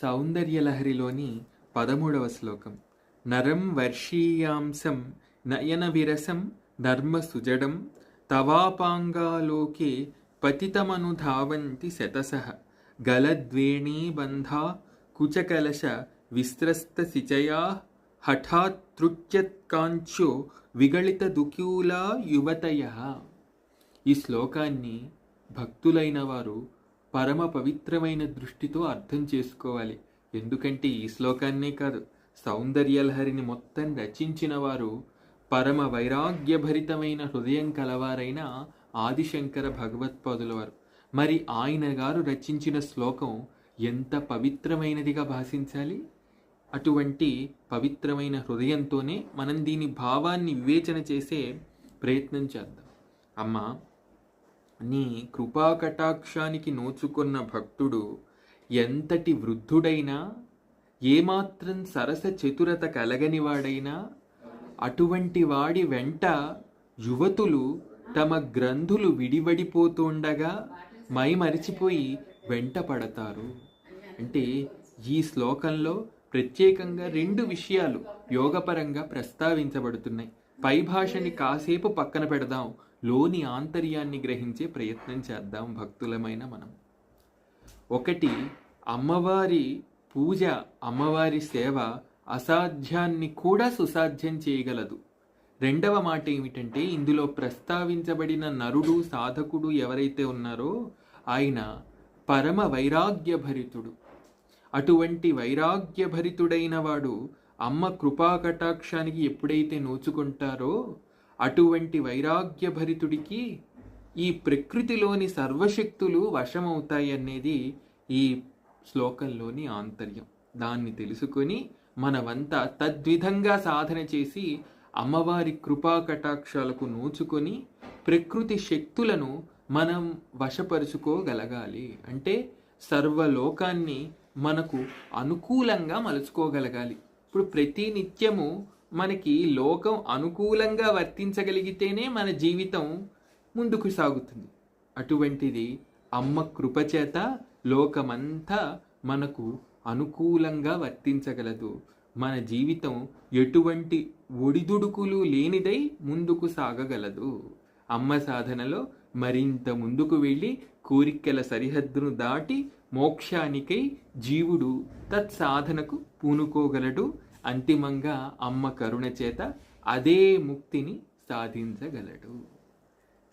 సౌందర్యలహరిలోని 13వ శ్లోకం. నరం వర్షీయాంసం నయన విరసం నర్మ సుజడం తవాపాంగాలోకే పతితమనుధావంతి శతసః గలద్వేణీబంధా కుచకలశ విస్త్రస్త సిచయా హఠాత్ తృట్యత్కాంచో విగళిత దుకూలా యువతయః. ఈ శ్లోకాన్ని భక్తులైన వారు పరమ పవిత్రమైన దృష్టితో అర్థం చేసుకోవాలి. ఎందుకంటే ఈ శ్లోకాన్నే కాదు, సౌందర్యలహరిని మొత్తం రచించిన వారు పరమ వైరాగ్యభరితమైన హృదయం కలవారైన ఆదిశంకర భగవత్పాదుల వారు. మరి ఆయన గారు రచించిన శ్లోకం ఎంత పవిత్రమైనదిగా భాషించాలి. అటువంటి పవిత్రమైన హృదయంతోనే మనం దీని భావాన్ని వివేచన చేసే ప్రయత్నం చేద్దాం. అమ్మా, నీ కృపాకటాక్షానికి నోచుకున్న భక్తుడు ఎంతటి వృద్ధుడైనా, ఏమాత్రం సరస చతురత కలగనివాడైనా, అటువంటి వాడి వెంట యువతులు తమ గ్రంథులు విడివడిపోతుండగా మైమరిచిపోయి వెంట పడతారు. అంటే ఈ శ్లోకంలో ప్రత్యేకంగా 2 విషయాలు యోగపరంగా ప్రస్తావించబడుతున్నాయి. పై భాషని కాసేపు పక్కన పెడదాం, లోని ఆంతర్యాన్ని గ్రహించే ప్రయత్నం చేద్దాం భక్తులమైన మనం. ఒకటి, అమ్మవారి పూజ, అమ్మవారి సేవ అసాధ్యాన్ని కూడా సుసాధ్యం చేయగలదు. రెండవ మాట ఏమిటంటే, ఇందులో ప్రస్తావించబడిన నరుడు, సాధకుడు ఎవరైతే ఉన్నారో ఆయన పరమ వైరాగ్యభరితుడు. అటువంటి వైరాగ్యభరితుడైన వాడు అమ్మ కృపాకటాక్షానికి ఎప్పుడైతే నోచుకుంటారో అటువంటి వైరాగ్యభరితుడికి ఈ ప్రకృతిలోని సర్వశక్తులు వశమవుతాయి అనేది ఈ శ్లోకంలోని ఆంతర్యం. దాన్ని తెలుసుకొని మనమంతా తద్విధంగా సాధన చేసి అమ్మవారి కృపాకటాక్షాలకు నోచుకొని ప్రకృతి శక్తులను మనం వశపరుచుకోగలగాలి. అంటే సర్వలోకాన్ని మనకు అనుకూలంగా మలుచుకోగలగాలి. ఇప్పుడు ప్రతి నిత్యము మనకి లోకం అనుకూలంగా వర్తించగలిగితేనే మన జీవితం ముందుకు సాగుతుంది. అటువంటిది అమ్మ కృపచేత లోకమంతా మనకు అనుకూలంగా వర్తించగలదు. మన జీవితం ఎటువంటి ఒడిదుడుకులు లేనిదై ముందుకు సాగగలదు. అమ్మ సాధనలో మరింత ముందుకు వెళ్ళి కోరికల సరిహద్దును దాటి మోక్షానికై జీవుడు తత్సాధనకు పూనుకోగలడు. అంతిమంగా అమ్మ కరుణ చేత అదే ముక్తిని సాధించగలడు.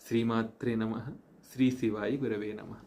శ్రీమాత్రే నమః. శ్రీ శివాయ గురవే నమః.